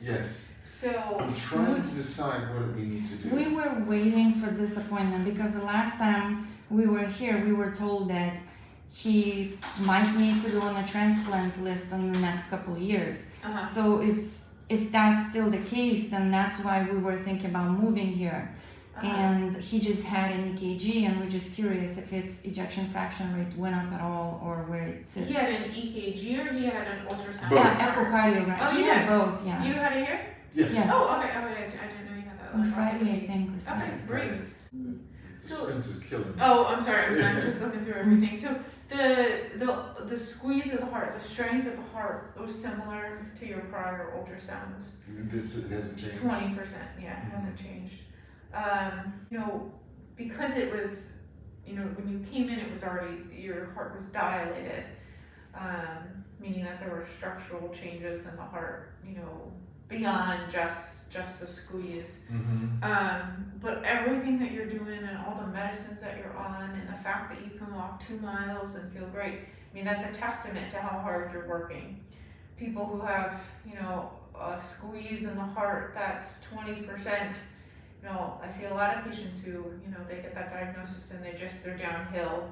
Yes. So I'm trying to decide what we need to do. We were waiting for this appointment because the last time we were here, we were told that he might need to go on a transplant list in the next couple of years. So if that's still the case, then that's why we were thinking about moving here. And he just had an EKG, and we're just curious if his ejection fraction rate went up at all or where it sits. He had an EKG or he had an ultrasound? Both. Echocardiogram. Oh, he had both, yeah. You had it here? Yes. Yes. Oh, okay. Oh, I didn't know you had that. On Friday, I think, or Okay, something. great. The sphinx is killing me. Oh, I'm sorry. I'm just looking through everything. So the squeeze of the heart, the strength of the heart was similar to your prior ultrasounds. This hasn't changed. 20%. Yeah, it hasn't changed. Because it was, when you came in, it was already, your heart was dilated, meaning that there were structural changes in the heart, beyond just the squeeze. But everything that you're doing and all the medicines that you're on and the fact that you can walk 2 miles and feel great, that's a testament to how hard you're working. People who have, a squeeze in the heart that's 20%, I see a lot of patients who, they get that diagnosis and they're downhill,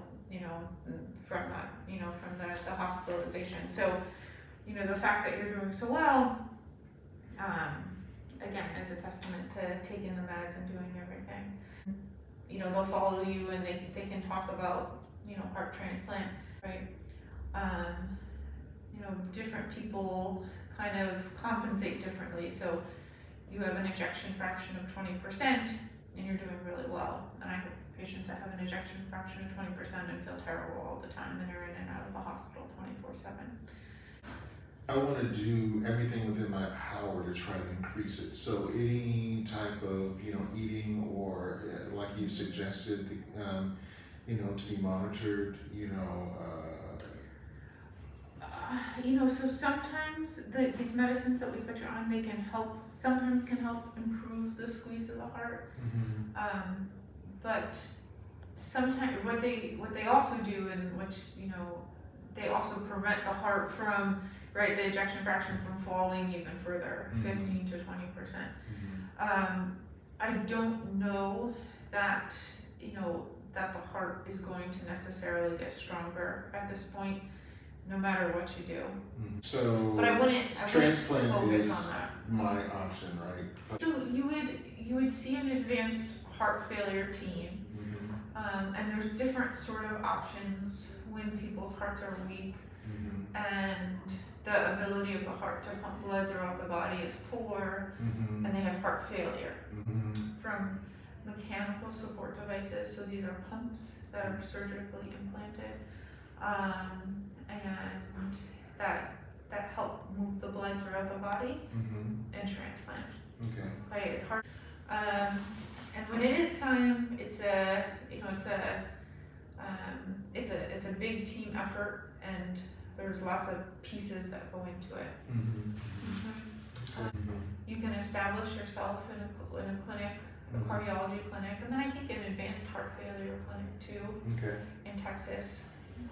from that, from the hospitalization. So, the fact that you're doing so well, again, is a testament to taking the meds and doing everything. They'll follow you and they can talk about, heart transplant, right? Different people kind of compensate differently. So you have an ejection fraction of 20% and you're doing really well. And I have patients that have an ejection fraction of 20% and feel terrible all the time and are in and out of the hospital 24/7. I want to do everything within my power to try to increase it. So any type of, eating or like you suggested, to be monitored, So sometimes these medicines that we put you on, sometimes can help improve the squeeze of the heart. But sometimes what they also do, and which, they also prevent the heart from, right, the ejection fraction from falling even further, 15 to 20%. I don't know that, that the heart is going to necessarily get stronger at this point, no matter what you do. So, but I wouldn't transplant focus is on that. my option, right? So you would see an advanced heart failure team, and there's different sort of options when people's hearts are weak, and the ability of the heart to pump blood throughout the body is poor, and they have heart failure. From mechanical support devices, so these are pumps that are surgically implanted, and that help move the blood throughout the body, and transplant. Okay, it's hard. And when it is time, it's a big team effort, and there's lots of pieces that go into it. You can establish yourself in a clinic, a cardiology clinic, and then I think an advanced heart failure clinic too, in Texas.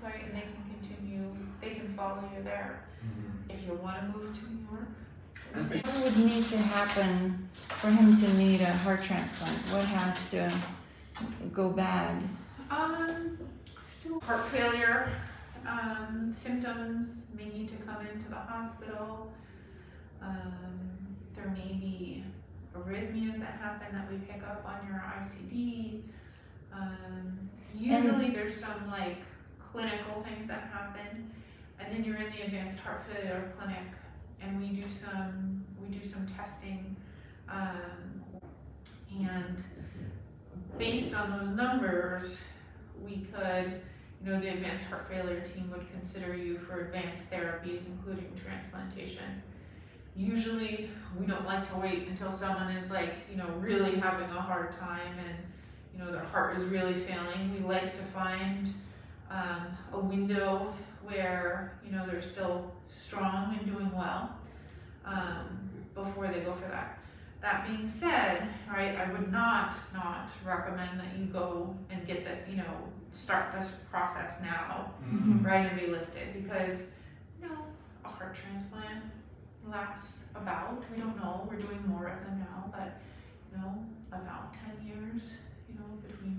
Okay, and they can follow you there. If you want to move to New York. What would need to happen for him to need a heart transplant? What has to go bad? So heart failure symptoms may need to come into the hospital. There may be arrhythmias that happen that we pick up on your ICD. Usually there's some clinical things that happen, and then you're in the advanced heart failure clinic, and we do some testing, and based on those numbers, we could, the advanced heart failure team would consider you for advanced therapies, including transplantation. Usually, we don't like to wait until someone is really having a hard time and their heart is really failing. We like to find a window where they're still strong and doing well before they go for that. That being said, right, I would not recommend that you go and get the start this process now, right, and be listed, because a heart transplant lasts about, we don't know, we're doing more of them now, but, you know, about 10 years, you know, between